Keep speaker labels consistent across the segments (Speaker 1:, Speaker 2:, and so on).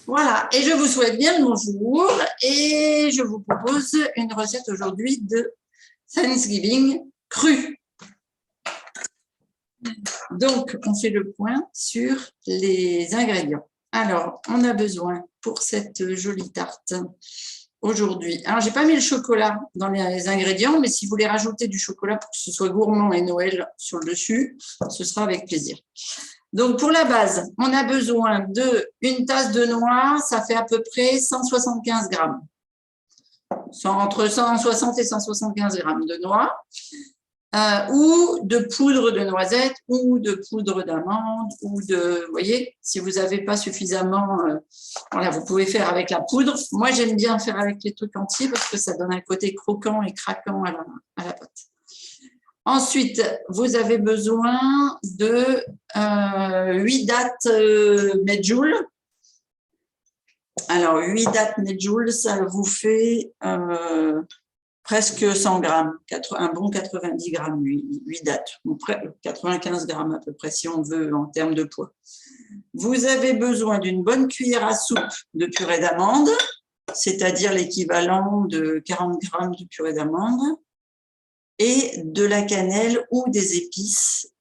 Speaker 1: Voilà, et je vous souhaite bien le bonjour et je vous propose une recette aujourd'hui de Thanksgiving cru. Donc, on fait le point sur les ingrédients. Alors, on a besoin pour cette jolie tarte aujourd'hui. Alors, j'ai pas mis le chocolat dans les ingrédients, mais si vous voulez rajouter du chocolat pour que ce soit gourmand et Noël sur le dessus, ce sera avec plaisir. Donc, pour la base, on a besoin d'une tasse de noix, ça fait à peu près 175 grammes. Entre 160 et 175 grammes de noix. Ou de poudre de noisette, ou de poudre d'amande, ou de, vous voyez, si vous n'avez pas suffisamment, voilà, vous pouvez faire avec la poudre. Moi, j'aime bien faire avec les trucs entiers parce que ça donne un côté croquant et craquant à la pâte. Ensuite, vous avez besoin de 8 dattes medjool. Alors, 8 dattes medjool, ça vous fait presque 100 grammes, un bon 90 grammes, 8 dattes, 95 grammes à peu près si on veut en termes de poids. Vous avez besoin d'une bonne cuillère à soupe de purée d'amande, c'est-à-dire l'équivalent de 40 grammes de purée d'amande, et de la cannelle ou des épices,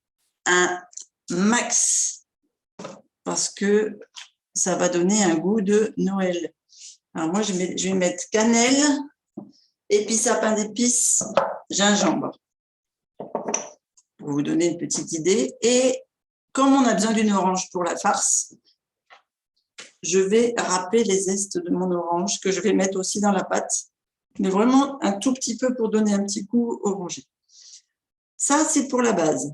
Speaker 1: un max, parce que ça va donner un goût de Noël. Alors moi, je vais mettre cannelle, épices à pain d'épices, gingembre, pour vous donner une petite idée. Et comme on a besoin d'une orange pour la farce, je vais râper les zestes de mon orange que je vais mettre aussi dans la pâte, mais vraiment un tout petit peu pour donner un petit goût orangé. Ça, c'est pour la base.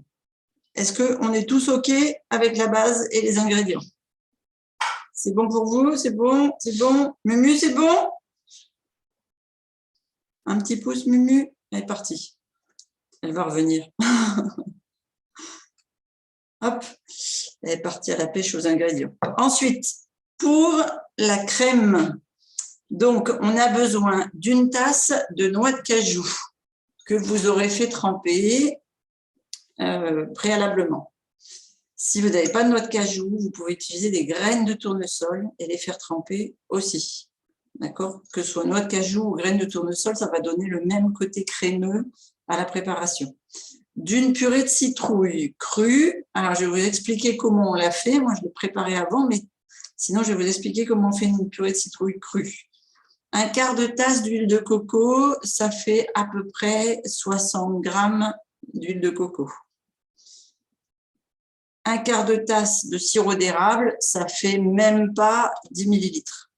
Speaker 1: Est-ce qu'on est tous OK avec la base et les ingrédients? C'est bon pour vous? C'est bon? C'est bon? Mumu, c'est bon? Un petit pouce, Mumu. Elle est partie. Elle va revenir. Hop. Elle est partie à la pêche aux ingrédients. Ensuite, pour la crème, donc on a besoin d'une tasse de noix de cajou que vous aurez fait tremper préalablement. Si vous n'avez pas de noix de cajou, vous pouvez utiliser des graines de tournesol et les faire tremper aussi. D'accord? Que ce soit noix de cajou ou graines de tournesol, ça va donner le même côté crémeux à la préparation. D'une purée de citrouille crue. Alors, je vais vous expliquer comment on l'a fait. Moi, je l'ai préparé avant, mais sinon, je vais vous expliquer comment on fait une purée de citrouille crue. Un quart de tasse d'huile de coco, ça fait à peu près 60 grammes d'huile de coco. Un quart de tasse de sirop d'érable, ça fait même pas 10 millilitres.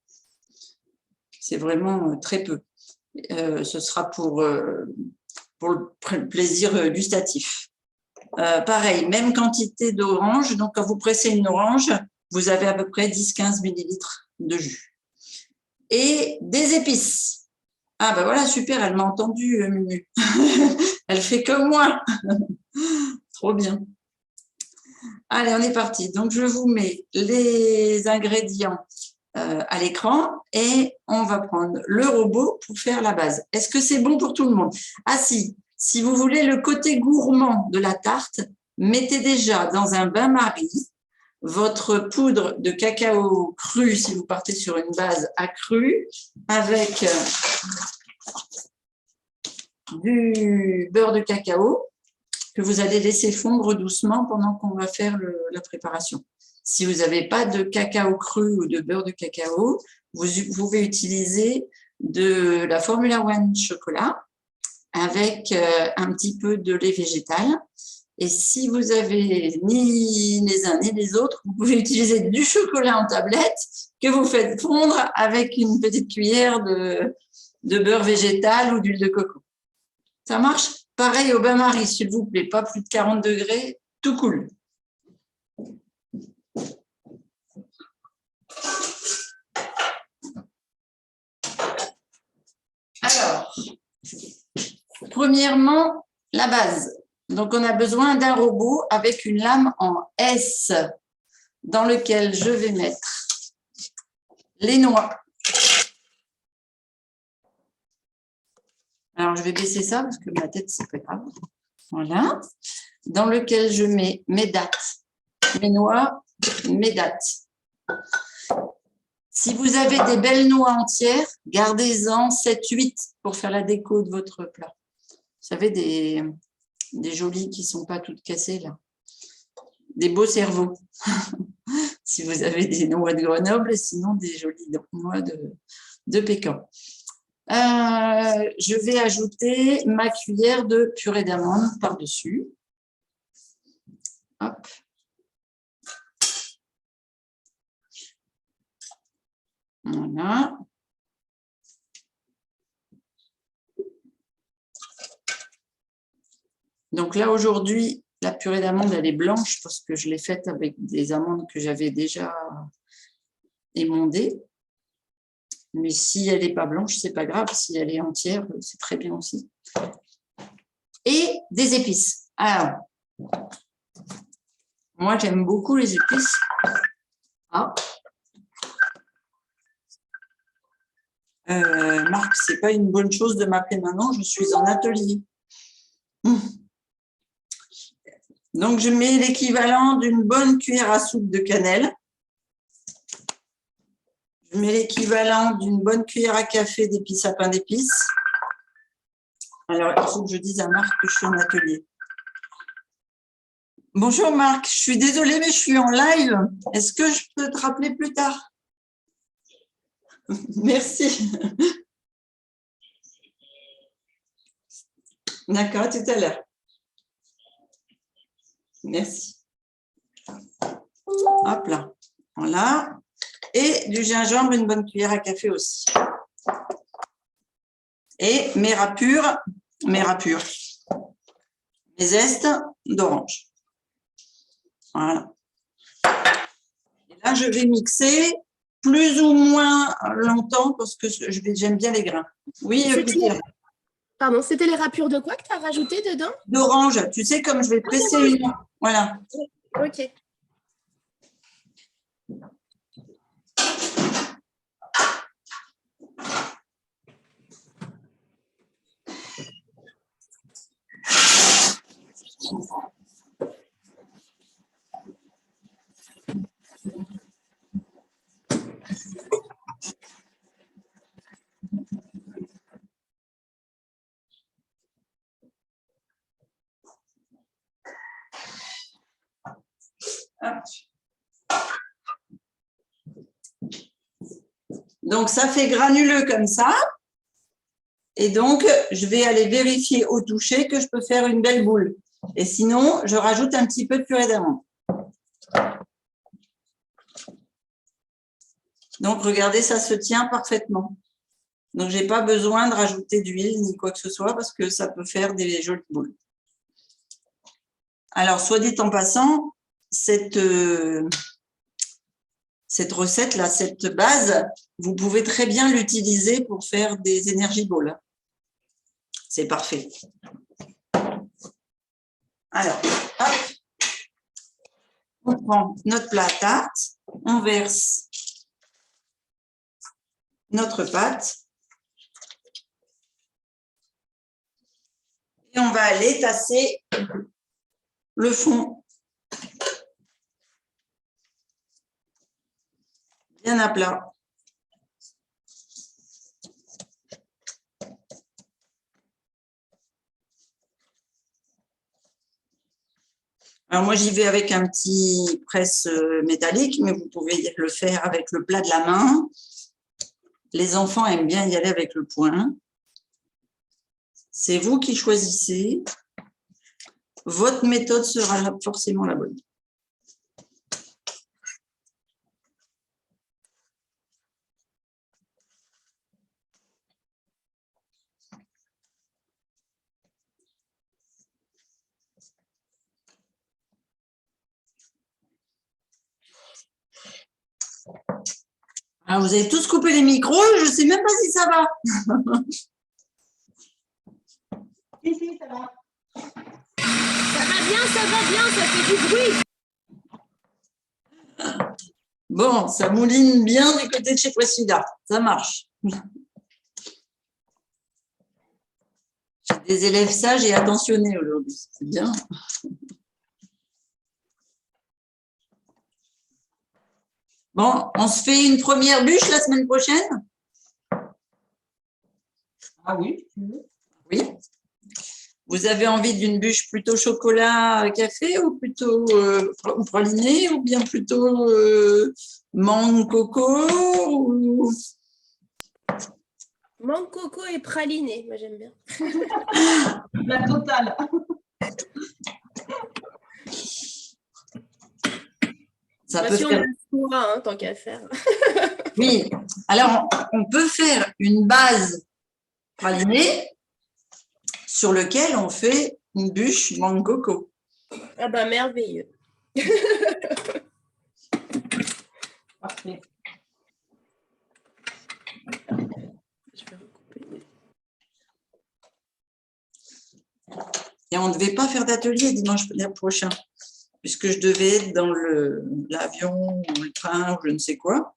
Speaker 1: C'est vraiment très peu. Ce sera pour le plaisir gustatif. Pareil, même quantité d'orange. Donc, quand vous pressez une orange, vous avez à peu près 10-15 millilitres de jus. Et des épices. Ah ben voilà, super, elle m'a entendu, Mumu. Elle fait comme moi. Trop bien. Allez, on est parti. Donc, je vous mets les ingrédients à l'écran et on va prendre le robot pour faire la base. Est-ce que c'est bon pour tout le monde? Ah si vous voulez le côté gourmand de la tarte, mettez déjà dans un bain-marie votre poudre de cacao cru, si vous partez sur une base accrue, avec du beurre de cacao que vous allez laisser fondre doucement pendant qu'on va faire la préparation. Si vous n'avez pas de cacao cru ou de beurre de cacao, vous pouvez utiliser de la Formula One chocolat avec un petit peu de lait végétal. Et si vous avez ni les uns ni les autres, vous pouvez utiliser du chocolat en tablette que vous faites fondre avec une petite cuillère de beurre végétal ou d'huile de coco. Ça marche? Pareil au bain-marie, s'il vous plaît, pas plus de 40 degrés, tout cool. Alors, premièrement, la base. Donc, on a besoin d'un robot avec une lame en S dans lequel je vais mettre les noix. Alors, je vais baisser ça parce que ma tête, c'est pas grave. Voilà. Dans lequel je mets mes dattes, mes noix, mes dattes. Si vous avez des belles noix entières, gardez-en 7-8 pour faire la déco de votre plat. Vous savez, des jolies qui ne sont pas toutes cassées là. Des beaux cerveaux. Si vous avez des noix de Grenoble, et sinon des jolies noix de pécan. Je vais ajouter ma cuillère de purée d'amande par-dessus. Hop. Voilà. Donc là, aujourd'hui, la purée d'amande, elle est blanche parce que je l'ai faite avec des amandes que j'avais déjà émondées. Mais si elle n'est pas blanche, ce n'est pas grave. Si elle est entière, c'est très bien aussi. Et des épices. Alors, moi, j'aime beaucoup les épices. Ah. Marc, ce n'est pas une bonne chose de m'appeler maintenant. Je suis en atelier. Donc, je mets l'équivalent d'une bonne cuillère à soupe de cannelle. Je mets l'équivalent d'une bonne cuillère à café d'épices à pain d'épices. Alors, il faut que je dise à Marc que je suis en atelier. Bonjour Marc, je suis désolée, mais je suis en live. Est-ce que je peux te rappeler plus tard? Merci. D'accord, à tout à l'heure. Merci. Hop là. Voilà. Et du gingembre, une bonne cuillère à café aussi. Et mes râpures, mes zestes d'orange. Voilà. Et là, je vais mixer plus ou moins longtemps parce que j'aime bien les grains. Oui,
Speaker 2: pardon, c'était les râpures de quoi que tu as rajouté dedans?
Speaker 1: D'orange. Tu sais, comme je vais presser une. Voilà.
Speaker 2: Ok.
Speaker 1: Donc, ça fait granuleux comme ça. Et donc, je vais aller vérifier au toucher que je peux faire une belle boule. Et sinon, je rajoute un petit peu de purée d'amande. Donc, regardez, ça se tient parfaitement. Donc, je n'ai pas besoin de rajouter d'huile ni quoi que ce soit parce que ça peut faire des jolies boules. Alors, soit dit en passant, cette recette-là, cette base, vous pouvez très bien l'utiliser pour faire des energy balls. C'est parfait. Alors, hop, on prend notre plat à tarte, on verse notre pâte et on va aller tasser le fond bien à plat. Alors moi, j'y vais avec un petit presse métallique, mais vous pouvez le faire avec le plat de la main. Les enfants aiment bien y aller avec le poing. C'est vous qui choisissez. Votre méthode sera forcément la bonne. Alors, vous avez tous coupé les micros, je ne sais même pas si ça va.
Speaker 2: Si, ça va. Ça va bien, ça fait du bruit.
Speaker 1: Bon, ça mouline bien du côté de chez Poissida, ça marche. J'ai des élèves sages et attentionnés aujourd'hui, c'est bien. Bon, on se fait une première bûche la semaine prochaine?
Speaker 3: Ah oui.
Speaker 1: Oui. Vous avez envie d'une bûche plutôt chocolat café ou plutôt ou praliné ou bien plutôt mangue coco ou...
Speaker 2: Mangue coco et praliné, moi j'aime bien.
Speaker 3: La totale.
Speaker 1: Ça
Speaker 2: Bah,
Speaker 1: peut
Speaker 2: si on
Speaker 1: faire...
Speaker 2: a le choix, hein, tant qu'à faire.
Speaker 1: Oui, alors on peut faire une base pralinée sur lequel on fait une bûche mangue coco.
Speaker 2: Ah bah merveilleux.
Speaker 3: Parfait.
Speaker 2: Je vais recouper.
Speaker 1: Et on ne devait pas faire d'atelier dimanche prochain, puisque je devais être dans l'avion ou le train ou je ne sais quoi.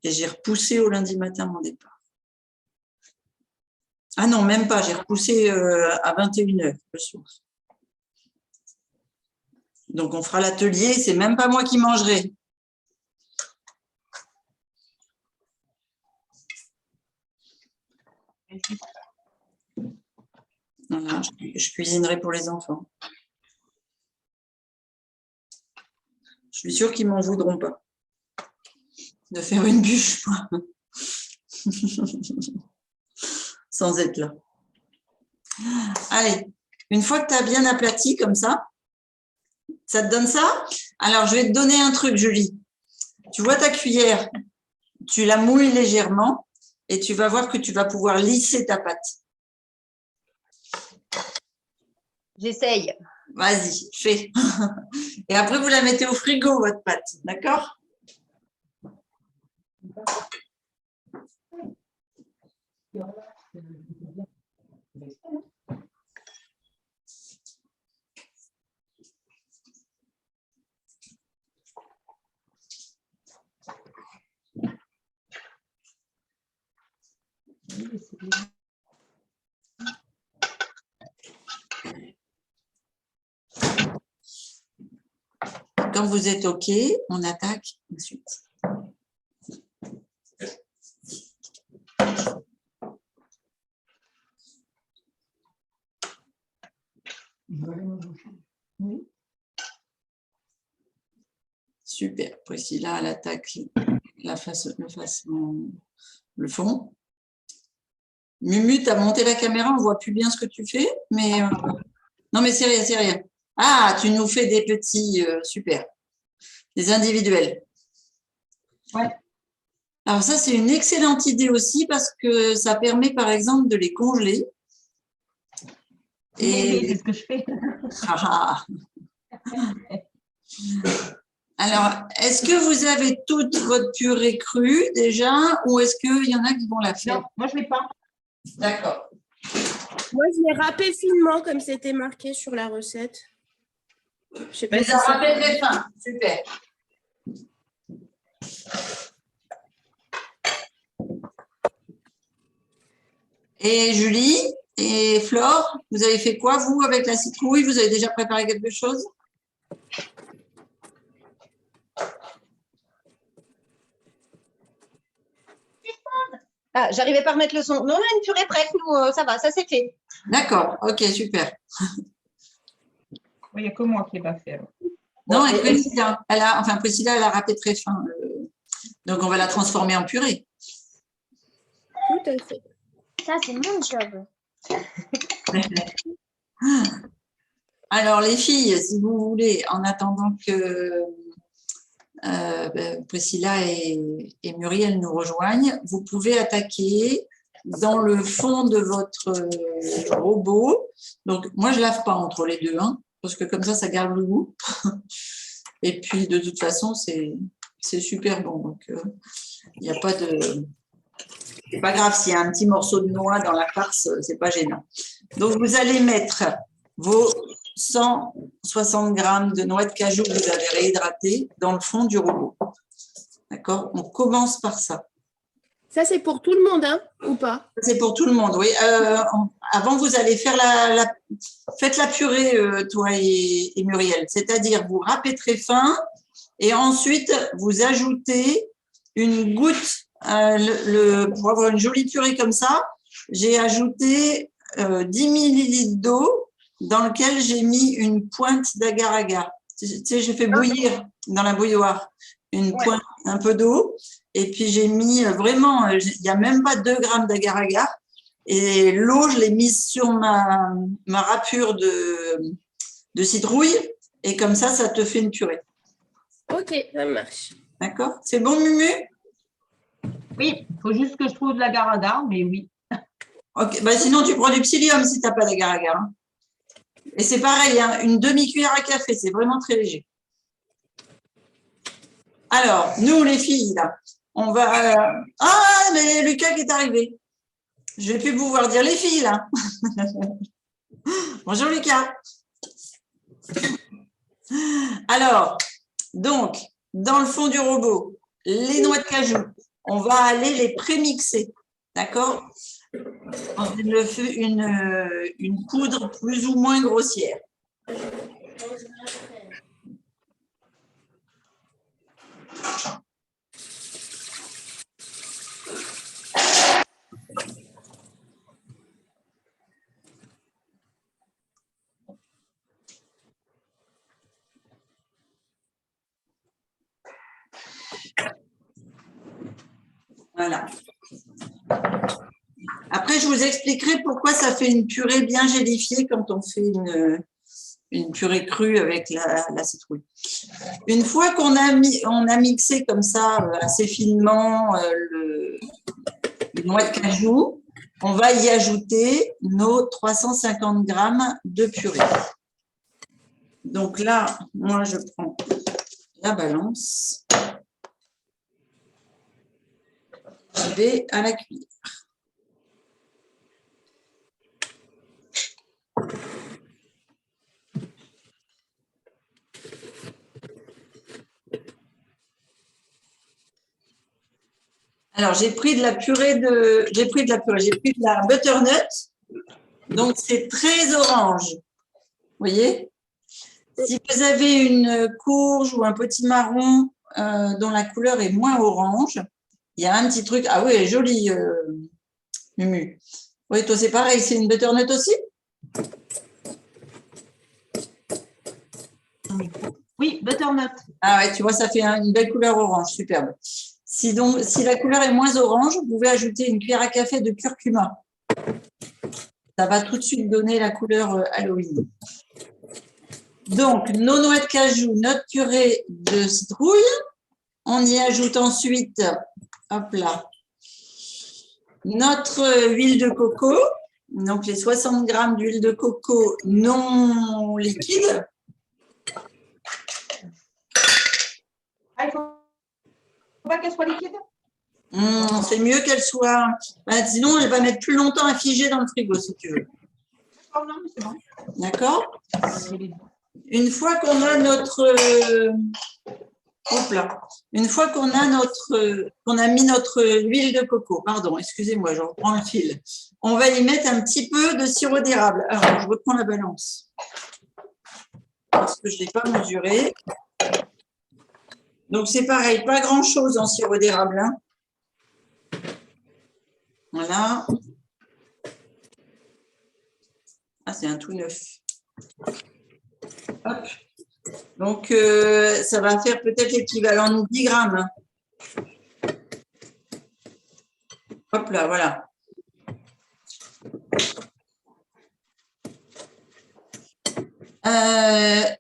Speaker 1: Et j'ai repoussé au lundi matin mon départ. Ah non, même pas, j'ai repoussé à 21h le soir. Donc on fera l'atelier, c'est même pas moi qui mangerai. Voilà, je cuisinerai pour les enfants. Je suis sûre qu'ils m'en voudront pas de faire une bûche, moi. Sans être là. Allez, une fois que tu as bien aplati comme ça te donne ça? Alors, je vais te donner un truc, Julie. Tu vois ta cuillère, tu la mouilles légèrement et tu vas voir que tu vas pouvoir lisser ta pâte.
Speaker 4: J'essaye.
Speaker 1: Vas-y, fais. Et après, vous la mettez au frigo, votre pâte. D'accord? Quand vous êtes OK, on attaque ensuite.
Speaker 3: Oui.
Speaker 1: Super. Priscilla, elle attaque le fond. Mumu, tu as monté la caméra, on ne voit plus bien ce que tu fais. Mais non, mais c'est rien, c'est rien. Ah, tu nous fais des petits, super. Des individuels.
Speaker 3: Ouais.
Speaker 1: Alors ça, c'est une excellente idée aussi parce que ça permet, par exemple, de les congeler.
Speaker 3: Et c'est ce que je fais.
Speaker 1: Alors, est-ce que vous avez toute votre purée crue déjà ou est-ce qu'il y en a qui vont la faire?
Speaker 3: Non, moi je ne l'ai pas.
Speaker 1: D'accord.
Speaker 2: Moi je l'ai râpé finement comme c'était marqué sur la recette. Je sais pas
Speaker 1: Mais
Speaker 2: si
Speaker 1: ça
Speaker 2: ça...
Speaker 1: rappelle très fin. Super. Et Julie et Flore, vous avez fait quoi, vous, avec la citrouille? Vous avez déjà préparé quelque chose?
Speaker 4: Ah, j'arrivais pas à remettre le son. Non, on a une purée prête, nous, ça va, ça c'est fait.
Speaker 1: D'accord, ok, super.
Speaker 3: Il n'y a que moi qui l'ai pas fait. Alors.
Speaker 1: Non, et Priscilla, Priscilla, elle a râpé très fin. Donc, on va la transformer en purée.
Speaker 2: Tout à fait.
Speaker 5: Ça, c'est mon job.
Speaker 1: Alors, les filles, si vous voulez, en attendant que Priscilla et Muriel nous rejoignent, vous pouvez attaquer dans le fond de votre robot. Donc, moi, je ne lave pas entre les deux, hein, parce que comme ça garde le goût. Et puis, de toute façon, c'est super bon. Donc, il n'y a pas de... C'est pas grave, s'il y a un petit morceau de noix dans la farce, c'est pas gênant. Donc, vous allez mettre vos 160 grammes de noix de cajou que vous avez réhydratées dans le fond du robot. D'accord? On commence par ça.
Speaker 2: Ça c'est pour tout le monde, hein, ou pas?
Speaker 1: C'est pour tout le monde, oui. Avant, vous allez faire faites la purée, toi et Muriel. C'est-à-dire, vous râpez très fin Et ensuite, vous ajoutez une goutte, pour avoir une jolie purée comme ça, j'ai ajouté 10 ml d'eau dans lequel j'ai mis une pointe d'agar-agar. Tu sais, j'ai fait bouillir dans la bouilloire une pointe, un peu d'eau. Et puis, j'ai mis vraiment, il n'y a même pas 2 grammes d'agar-agar. Et l'eau, je l'ai mise sur ma râpure de citrouille. Et comme ça te fait une purée.
Speaker 2: Ok, ça marche.
Speaker 1: D'accord? C'est bon, Mumu?
Speaker 3: Oui, il faut juste que je trouve de l'agar-agar, mais oui.
Speaker 1: Ok, bah sinon, tu prends du psyllium si tu n'as pas d'agar-agar. Hein. Et c'est pareil, hein, une demi-cuillère à café, c'est vraiment très léger. Alors, nous, les filles, là, on va… Ah, mais Lucas qui est arrivé. Je vais plus pouvoir dire les filles, là. Bonjour, Lucas. Alors, donc, dans le fond du robot, les noix de cajou, on va aller les prémixer, d'accord? Dans une poudre plus ou moins grossière. Voilà. Après, je vous expliquerai pourquoi ça fait une purée bien gélifiée quand on fait une purée crue avec la citrouille. Une fois qu'on a mixé comme ça assez finement les noix de cajou, on va y ajouter nos 350 grammes de purée. Donc là, moi, je prends la balance. Je vais à la cuillère. Alors, j'ai pris de la butternut. Donc, c'est très orange. Vous voyez? Si vous avez une courge ou un potimarron dont la couleur est moins orange, il y a un petit truc. Ah oui, elle est jolie, Mumu. Oui, toi, c'est pareil. C'est une butternut aussi?
Speaker 3: Oui, butternut.
Speaker 1: Ah ouais, tu vois, ça fait une belle couleur orange. Superbe. Si la couleur est moins orange, vous pouvez ajouter une cuillère à café de curcuma. Ça va tout de suite donner la couleur Halloween. Donc, nos noix de cajou, notre purée de citrouille. On y ajoute ensuite, hop là, notre huile de coco. Donc, les 60 grammes d'huile de coco non liquide.
Speaker 3: Ah, il ne faut pas qu'elle soit liquide?
Speaker 1: C'est mieux qu'elle soit… sinon, elle va mettre plus longtemps à figer dans le frigo, si tu veux.
Speaker 3: Oh non, mais c'est bon.
Speaker 1: D'accord? Une fois qu'on a notre… hop là. Une fois qu'on a mis notre huile de coco, pardon, excusez-moi, je reprends le fil. On va y mettre un petit peu de sirop d'érable. Alors, je reprends la balance. Parce que je ne l'ai pas mesuré. Donc, c'est pareil, pas grand-chose en sirop d'érable. Hein. Voilà. Ah, c'est un tout neuf. Hop. Donc, ça va faire peut-être l'équivalent de 10 grammes. Hop là, voilà.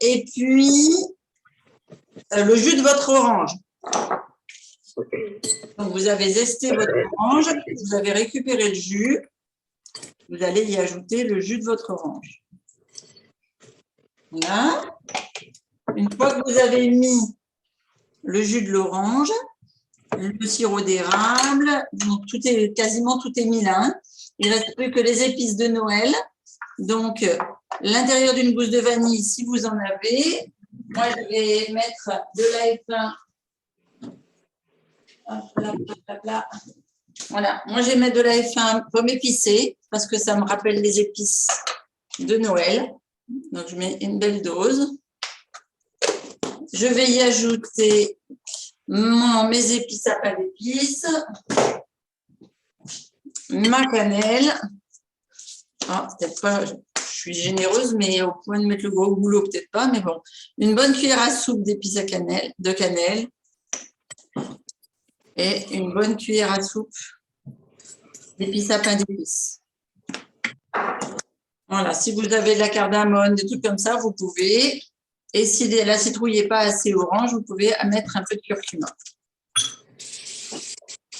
Speaker 1: Et puis, le jus de votre orange. Donc, vous avez zesté votre orange, vous avez récupéré le jus, vous allez y ajouter le jus de votre orange. Voilà. Une fois que vous avez mis le jus de l'orange, le sirop d'érable, donc quasiment tout est mis là. Hein. Il ne reste plus que les épices de Noël. Donc, l'intérieur d'une gousse de vanille, si vous en avez. Moi, je vais mettre de l'AF1. Hop là, hop là. Voilà, moi, je vais mettre de l'AF1 pomme épicée parce que ça me rappelle les épices de Noël. Donc, je mets une belle dose. Je vais y ajouter mes épices à pain d'épices, ma cannelle. Ah, peut-être pas, je suis généreuse, mais au point de mettre le gros boulot, peut-être pas, mais bon. Une bonne cuillère à soupe d'épices à cannelle, de cannelle. Et une bonne cuillère à soupe d'épices à pain d'épices. Voilà, si vous avez de la cardamome, des trucs comme ça, vous pouvez. Et si la citrouille n'est pas assez orange, vous pouvez mettre un peu de curcuma.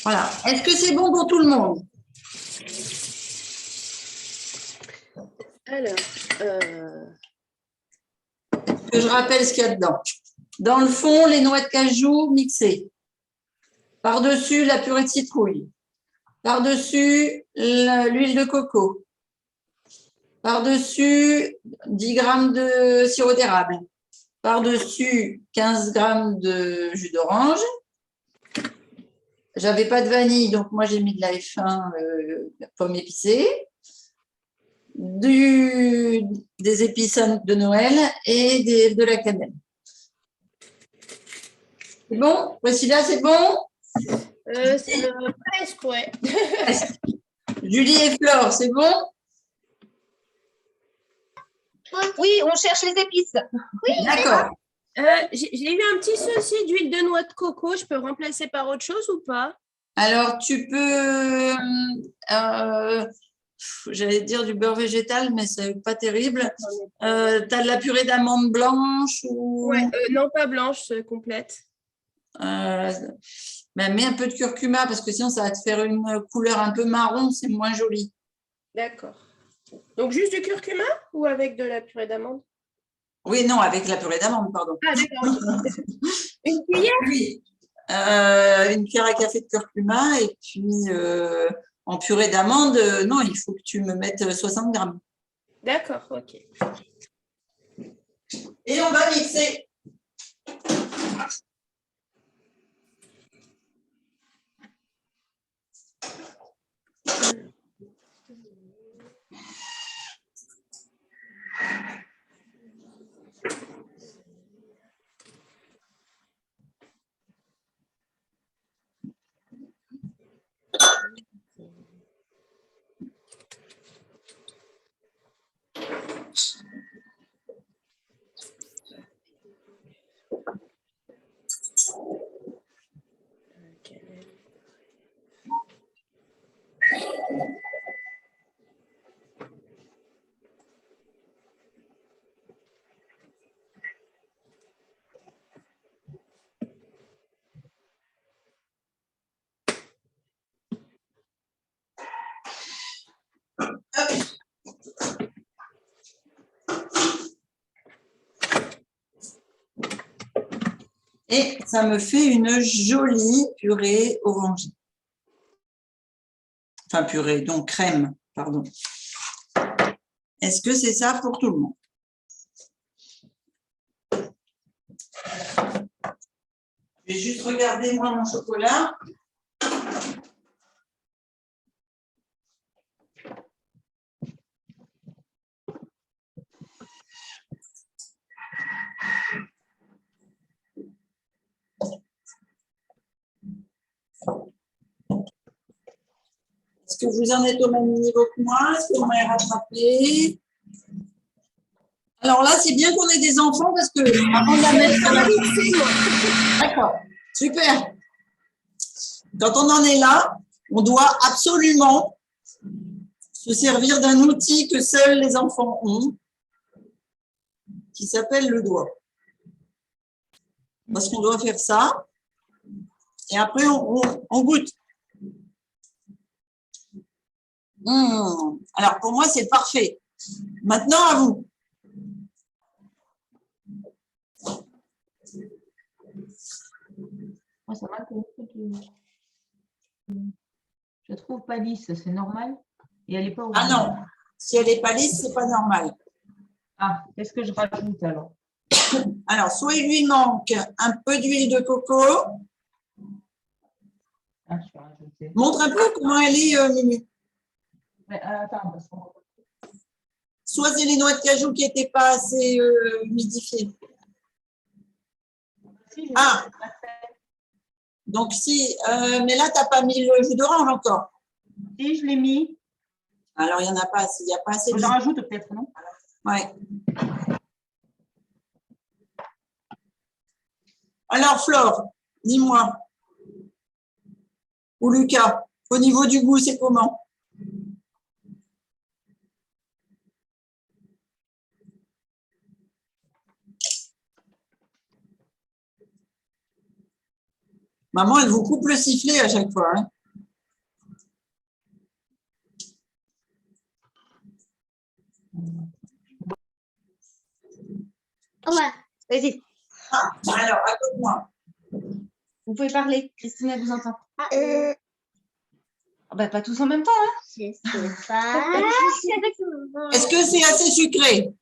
Speaker 1: Voilà. Est-ce que c'est bon pour tout le monde?
Speaker 2: Alors,
Speaker 1: Que je rappelle ce qu'il y a dedans. Dans le fond, les noix de cajou mixées. Par-dessus, la purée de citrouille. Par-dessus, l'huile de coco. Par-dessus, 10 grammes de sirop d'érable. Par-dessus, 15 grammes de jus d'orange. J'avais pas de vanille, donc moi j'ai mis de la F1 pomme épicée. Des épices de Noël et de la cannelle. C'est bon? Priscilla, c'est bon?
Speaker 2: presque, ouais.
Speaker 1: Julie et Flore, c'est bon?
Speaker 4: Oui, on cherche les épices.
Speaker 1: D'accord.
Speaker 2: J'ai eu un petit souci d'huile de noix de coco. Je peux remplacer par autre chose ou pas?
Speaker 1: Alors, tu peux, j'allais dire du beurre végétal, mais c'est pas terrible. Tu as de la purée d'amandes blanches ou…
Speaker 2: Ouais, non, pas blanche, complète.
Speaker 1: Ben, mets un peu de curcuma parce que sinon, ça va te faire une couleur un peu marron, c'est moins joli.
Speaker 2: D'accord. Donc, juste du curcuma ou avec de la purée d'amande?
Speaker 1: Oui, non, avec la purée d'amande, pardon.
Speaker 2: Ah, d'accord. Une cuillère?
Speaker 1: Oui, une cuillère à café de curcuma et puis en purée d'amande, non, il faut que tu me mettes 60 grammes.
Speaker 2: D'accord, ok.
Speaker 1: Et on va mixer. Et ça me fait une jolie purée orangée. Enfin, purée, donc crème, pardon. Est-ce que c'est ça pour tout le monde? Je vais juste regarder, moi, mon chocolat. Est-ce que vous en êtes au même niveau que moi? Est-ce que vous m'avez rattrapé? Alors là, c'est bien qu'on ait des enfants parce que avant de la mettre à la… D'accord, super. Quand on en est là, on doit absolument se servir d'un outil que seuls les enfants ont, qui s'appelle le doigt. Parce qu'on doit faire ça, et après on goûte. Alors pour moi, c'est parfait. Maintenant, à vous.
Speaker 3: Moi, ça va je trouve pas lisse, c'est normal. Et elle n'est pas
Speaker 1: Ah non, si elle n'est pas lisse, c'est pas normal.
Speaker 3: Ah, qu'est-ce que je rajoute alors?
Speaker 1: Alors, soit il lui manque un peu d'huile de coco.
Speaker 3: Ah, je vais rajouter.
Speaker 1: Montre un peu comment elle est, Mimi.
Speaker 3: Mais, attends, parce qu'on…
Speaker 1: Soit c'est les noix de cajou qui n'étaient pas assez humidifiées.
Speaker 3: Si, j'ai
Speaker 1: Ah.
Speaker 3: pas fait.
Speaker 1: Donc, si, mais là, tu n'as pas mis le jus d'orange encore.
Speaker 3: Si, je l'ai mis.
Speaker 1: Alors, il n'y en a pas assez. Il n'y a pas assez de
Speaker 3: J'en
Speaker 1: jus.
Speaker 3: rajoute peut-être, non?
Speaker 1: Ouais. Alors, Flore, dis-moi. Ou Lucas, au niveau du goût, c'est comment? Maman, elle vous coupe le sifflet à chaque fois. Hein.
Speaker 5: Ouais.
Speaker 4: Vas-y,
Speaker 1: Ah, alors, raconte-moi.
Speaker 4: vous pouvez parler. Christine, elle vous entend.
Speaker 5: Euh,
Speaker 4: Ah bah, pas tous en même temps. Hein.
Speaker 5: je sais pas.
Speaker 1: Est-ce que c'est assez sucré?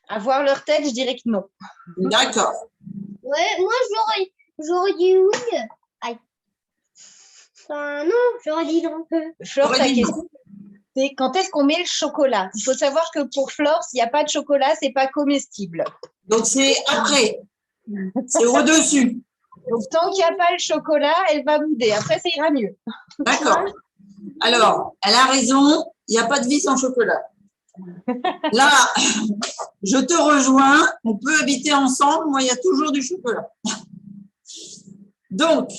Speaker 4: À voir leur tête, je dirais que non.
Speaker 1: D'accord.
Speaker 5: Ouais, moi j'aurais dit oui. Aïe. Enfin, non, j'aurais dit non.
Speaker 4: Flore,
Speaker 1: J'aurais
Speaker 4: ta
Speaker 1: dit non.
Speaker 4: question, c'est quand est-ce qu'on met le chocolat? Il faut savoir que pour Flore, s'il n'y a pas de chocolat, c'est pas comestible.
Speaker 1: Donc, c'est après. C'est au-dessus.
Speaker 4: Donc, tant qu'il n'y a pas le chocolat, elle va bouder. Après, ça ira mieux.
Speaker 1: D'accord. Alors, elle a raison. Il n'y a pas de vie sans chocolat. Là, je te rejoins. On peut habiter ensemble. Moi, il y a toujours du chocolat. Donc,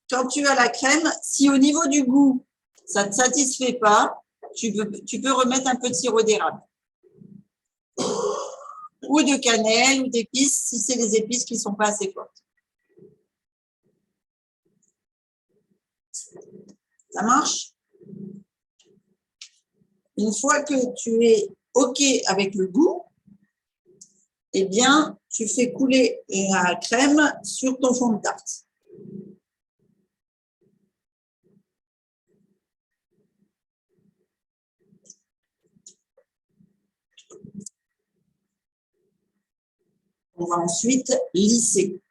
Speaker 1: quand tu as la crème, si au niveau du goût, ça ne te satisfait pas, tu peux remettre un peu de sirop d'érable. Ou de cannelle ou d'épices, si c'est des épices qui ne sont pas assez fortes. Ça marche? Une fois que tu es OK avec le goût, eh bien, tu fais couler la crème sur ton fond de tarte. On va ensuite lisser.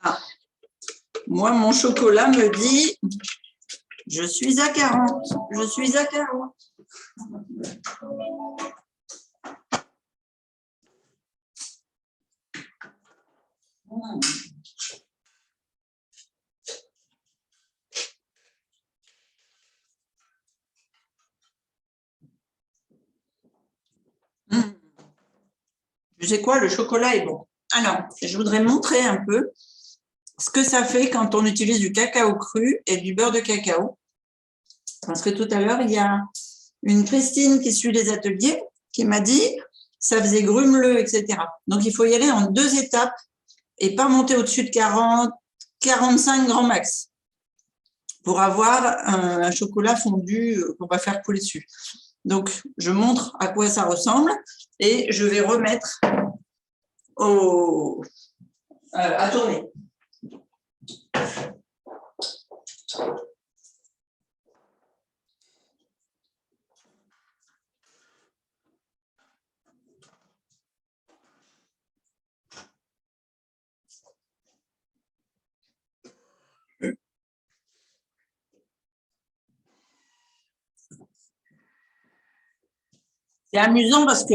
Speaker 1: Ah. Moi, mon chocolat me dit, je suis à 40, je suis à 40. Tu sais quoi, le chocolat est bon. Alors, je voudrais montrer un peu ce que ça fait quand on utilise du cacao cru et du beurre de cacao. Parce que tout à l'heure, il y a une Christine qui suit les ateliers qui m'a dit ça faisait grumeleux, etc. Donc, il faut y aller en 2 étapes et pas monter au-dessus de 40, 45 grands max pour avoir un chocolat fondu qu'on va faire couler dessus. Donc, je montre à quoi ça ressemble et je vais remettre à tourner. C'est amusant parce que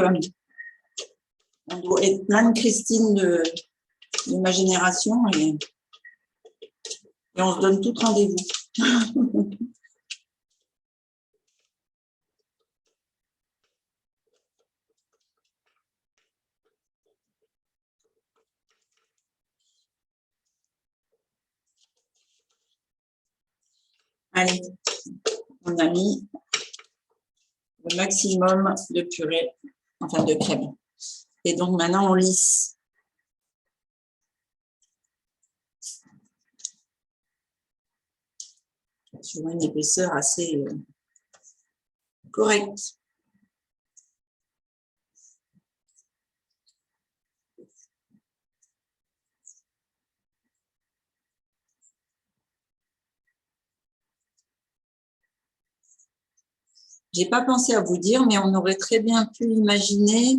Speaker 1: on doit être plein de Christine de ma génération et on se donne tout rendez-vous. Allez, on a mis le maximum de purée, enfin de crème. Et donc maintenant on lisse. Sur une épaisseur assez Correct. J'ai pas pensé à vous dire, mais on aurait très bien pu imaginer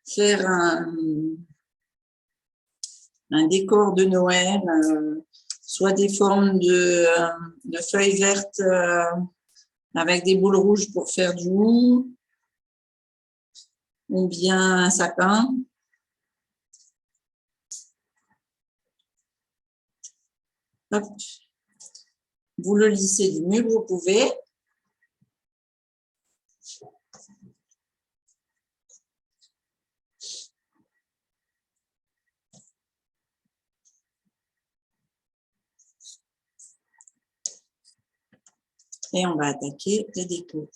Speaker 1: faire un décor de Noël, soit des formes de feuilles vertes avec des boules rouges pour faire du hou, ou bien un sapin. Hop. Vous le lissez du mieux que vous pouvez. Et on va attaquer les décos.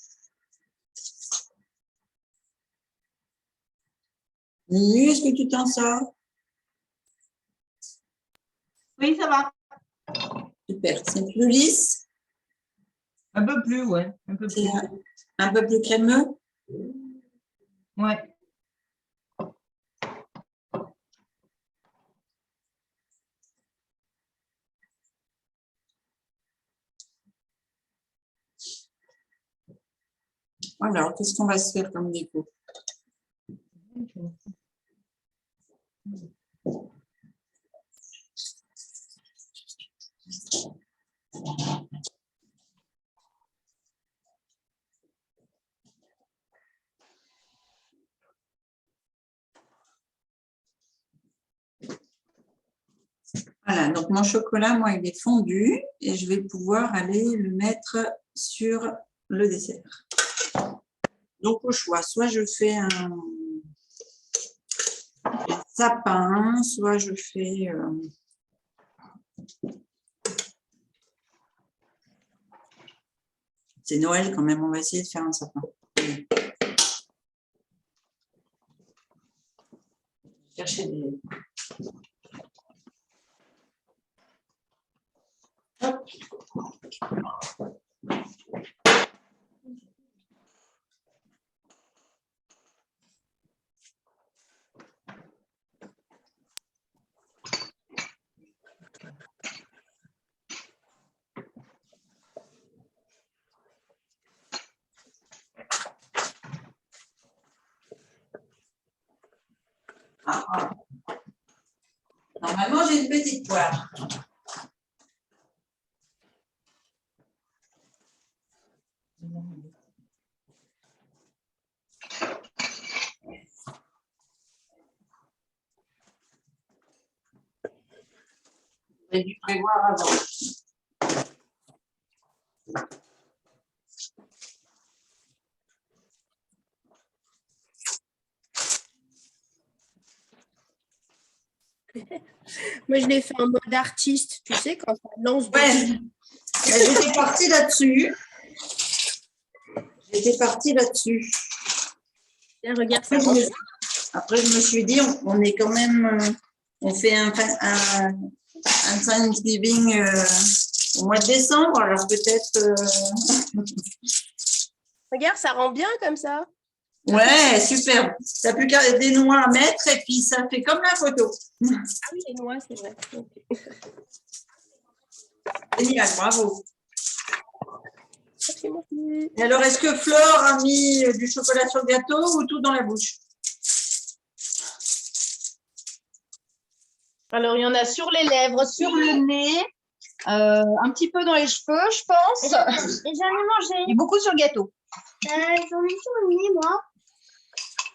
Speaker 1: Mumu, est-ce que tu t'en sors?
Speaker 3: Oui, ça va.
Speaker 1: Super. C'est plus lisse?
Speaker 3: Un peu plus, ouais. Un peu
Speaker 1: C'est
Speaker 3: plus.
Speaker 1: un peu plus crémeux?
Speaker 3: Ouais.
Speaker 1: Alors, qu'est-ce qu'on va se faire comme déco? Voilà, donc mon chocolat, moi, il est fondu et je vais pouvoir aller le mettre sur le dessert. Donc, au choix, soit je fais un sapin, soit je fais... C'est Noël quand même, on va essayer de faire un sapin. Chercher des... Hop. Ah. Normalement, j'ai une petite poire. J'ai dû prévoir avant.
Speaker 2: Moi, je l'ai fait en mode artiste, tu sais, quand ça lance.
Speaker 1: Ouais, j'étais partie là-dessus.
Speaker 2: Regarde, ça rend bien.
Speaker 1: Après, je me suis dit, on est quand même, on fait un Thanksgiving au mois de décembre, alors peut-être.
Speaker 2: Regarde, ça rend bien comme ça.
Speaker 1: Ouais, super. Tu n'as plus qu'à des noix à mettre et puis ça fait comme la photo.
Speaker 2: Ah oui, les noix, c'est vrai. Ok.
Speaker 1: Génial, bravo.
Speaker 2: Merci beaucoup.
Speaker 1: Et alors, est-ce que Flore a mis du chocolat sur le gâteau ou tout dans la bouche?
Speaker 4: Alors, il y en a sur les lèvres, sur le nez, un petit peu dans les cheveux, je pense.
Speaker 5: Et j'en ai mangé.
Speaker 4: Et beaucoup sur le gâteau.
Speaker 5: J'en ai sur le nez, moi.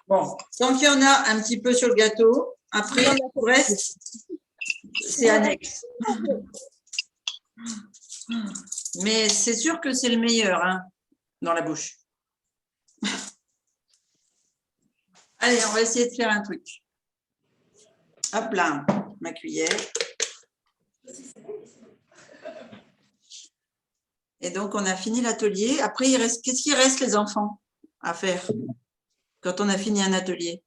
Speaker 1: Bon, tant qu'il y en a un petit peu sur le gâteau, après, le reste, c'est annexe. Mais c'est sûr que c'est le meilleur hein, dans la bouche. Allez, on va essayer de faire un truc. Hop là, ma cuillère. Et donc, on a fini l'atelier. Après, il reste, qu'est-ce qu'il reste, les enfants, à faire quand on a fini un atelier?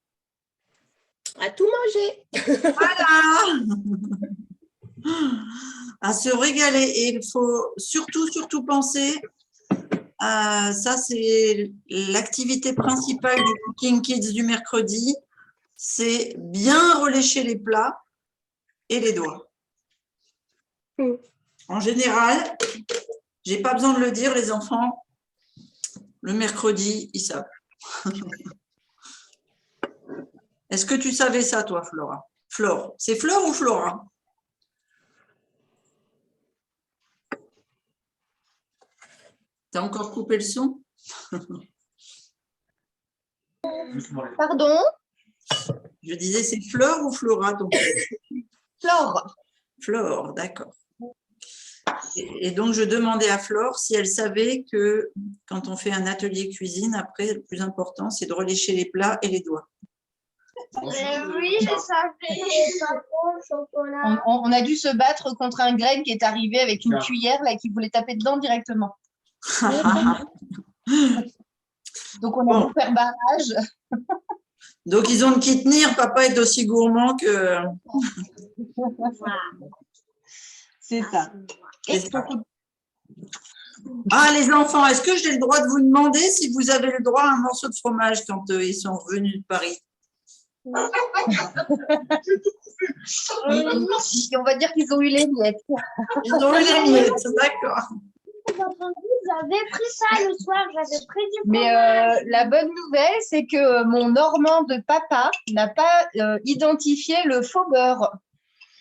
Speaker 2: À tout manger.
Speaker 1: Voilà. À se régaler. Et il faut surtout penser ça c'est l'activité principale du Cooking Kids du mercredi, c'est bien relécher les plats et les doigts. En général, j'ai pas besoin de le dire, les enfants, le mercredi, ils savent. Est-ce que tu savais ça, toi, Flora? Flore, c'est Flore ou Flora? T'as encore coupé le son?
Speaker 4: Pardon?
Speaker 1: Je disais, c'est Flore ou Flora ton
Speaker 4: Flore.
Speaker 1: Flore, d'accord. Et donc, je demandais à Flore si elle savait que quand on fait un atelier cuisine, après, le plus important, c'est de relécher les plats et les doigts.
Speaker 5: Oui, je savais. Pas bon, chocolat.
Speaker 4: On a dû se battre contre un Greg qui est arrivé avec une cuillère là, qui voulait taper dedans directement. Donc, on a dû faire barrage.
Speaker 1: Donc, ils ont de qui tenir. Papa est aussi gourmand que…
Speaker 4: C'est ça.
Speaker 1: C'est ça. Ah, les enfants, est-ce que j'ai le droit de vous demander si vous avez le droit à un morceau de fromage quand ils sont revenus de Paris?
Speaker 4: On va dire qu'ils ont eu les miettes.
Speaker 1: Ils ont eu les miettes, d'accord.
Speaker 5: J'avais pris ça le soir, j'avais pris du
Speaker 4: Mais la bonne nouvelle, c'est que mon Normand de papa n'a pas identifié le faux beurre.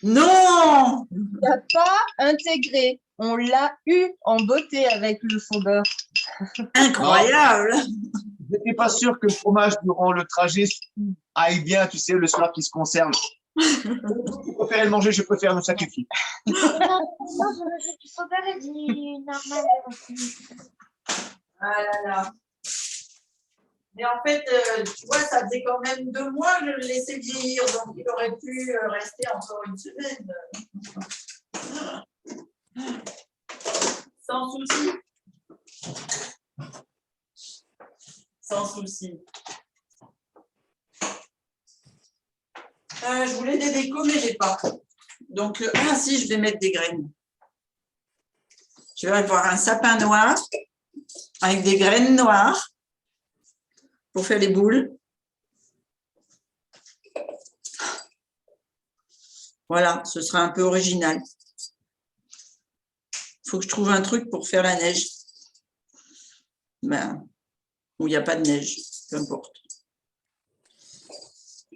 Speaker 1: Non!
Speaker 4: Il n'a pas intégré. On l'a eu en beauté avec le faux beurre.
Speaker 1: Incroyable!
Speaker 6: Je n'étais pas sûr que le fromage durant le trajet aille bien, tu sais, le soir qui se conserve. Je préfère le manger, je préfère me sacrifier.
Speaker 5: Non, je me fais du sauveur et du normal.
Speaker 1: Ah là là. Mais en fait, tu vois, ça faisait quand même 2 mois que je le laissais vieillir, donc il aurait pu rester encore une semaine. Sans souci. Sans souci. Je voulais des décos, mais je n'ai pas. Donc, si, je vais mettre des graines. Je vais avoir un sapin noir avec des graines noires pour faire les boules. Voilà, ce sera un peu original. Il faut que je trouve un truc pour faire la neige. Ben, où il n'y a pas de neige, peu importe.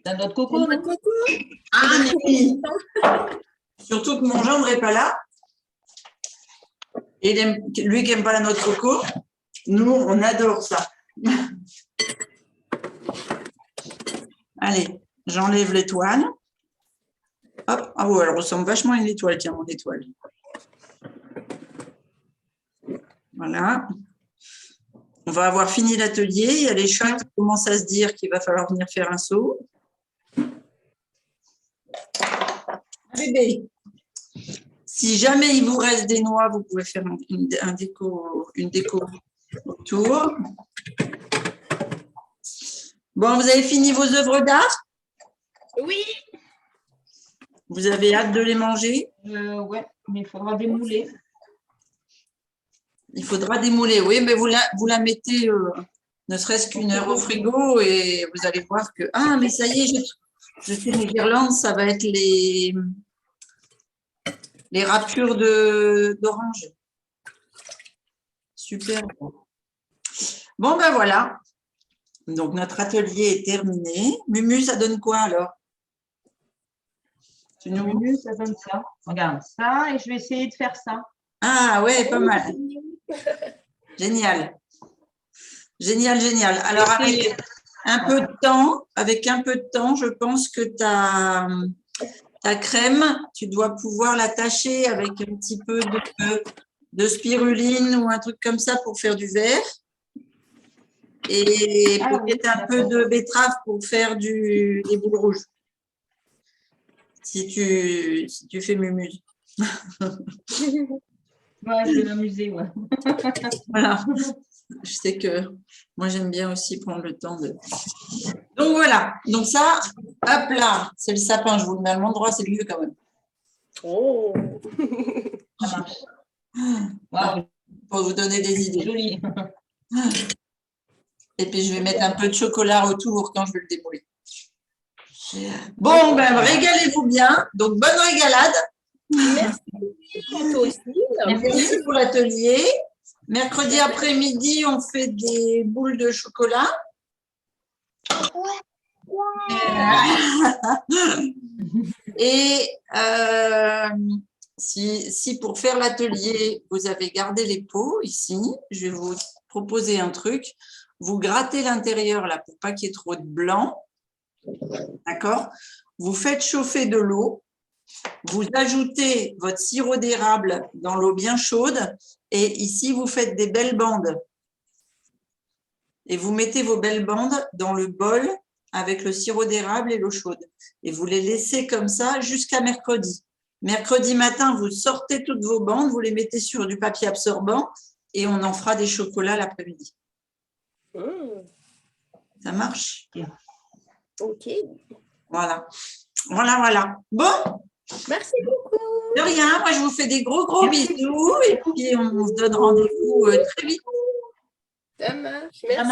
Speaker 7: T'as notre coco, non?
Speaker 1: Ah, mais oui. Surtout que mon gendre n'est pas là. Et lui qui n'aime pas la noix de coco, nous, on adore ça. Allez, j'enlève l'étoile. Hop, ah ouais, elle ressemble vachement à une étoile, tiens, mon étoile. Voilà. On va avoir fini l'atelier. Il y a les chats qui commencent à se dire qu'il va falloir venir faire un saut. Bébé, si jamais il vous reste des noix, vous pouvez faire une déco autour. Bon, vous avez fini vos œuvres d'art?
Speaker 2: Oui.
Speaker 1: Vous avez hâte de les manger?
Speaker 7: Ouais, mais il faudra démouler.
Speaker 1: Il faudra démouler, oui, mais vous la mettez ne serait-ce qu'une heure au frigo et vous allez voir que… Ah, mais ça y est, je fais mes guirlandes, ça va être les râpures d'orange. Super. Bon, ben voilà. Donc, notre atelier est terminé. Mumu, ça donne quoi alors?
Speaker 7: Mumu, ça donne ça. Regarde ça et je vais essayer de faire ça.
Speaker 1: Ah ouais, pas mal. Génial. Génial, génial. Alors, avec un peu de temps, je pense que ta crème, tu dois pouvoir l'attacher avec un petit peu de spiruline ou un truc comme ça pour faire du verre. Et peut-être un peu de betterave pour faire des boules rouges. Si tu fais mumuse.
Speaker 7: Ouais, je vais m'amuser, ouais.
Speaker 1: Voilà. Je sais que moi, j'aime bien aussi prendre le temps de… Donc, voilà. Donc, ça, hop là, c'est le sapin. Je vous le mets à l'endroit, c'est mieux quand même.
Speaker 2: Oh.
Speaker 7: Ça marche. Wow.
Speaker 1: pour vous donner des idées.
Speaker 7: Joli.
Speaker 1: Et puis, je vais mettre un peu de chocolat autour quand je vais le démouler. Bon, ben, régalez-vous bien. Donc, bonne régalade.
Speaker 2: Merci à toi aussi.
Speaker 1: Merci pour l'atelier. Mercredi après-midi, on fait des boules de chocolat. Et si pour faire l'atelier, vous avez gardé les pots ici, je vais vous proposer un truc. Vous grattez l'intérieur là pour pas qu'il y ait trop de blanc. D'accord? Vous faites chauffer de l'eau. Vous ajoutez votre sirop d'érable dans l'eau bien chaude et ici, vous faites des belles bandes. Et vous mettez vos belles bandes dans le bol avec le sirop d'érable et l'eau chaude. Et vous les laissez comme ça jusqu'à mercredi. Mercredi matin, vous sortez toutes vos bandes, vous les mettez sur du papier absorbant et on en fera des chocolats l'après-midi. Ça marche?
Speaker 2: Ok.
Speaker 1: Voilà. Voilà. Bon,
Speaker 2: Merci beaucoup.
Speaker 1: de rien. Moi, je vous fais des gros bisous et puis on se donne rendez-vous très vite.
Speaker 2: Ça marche. Merci.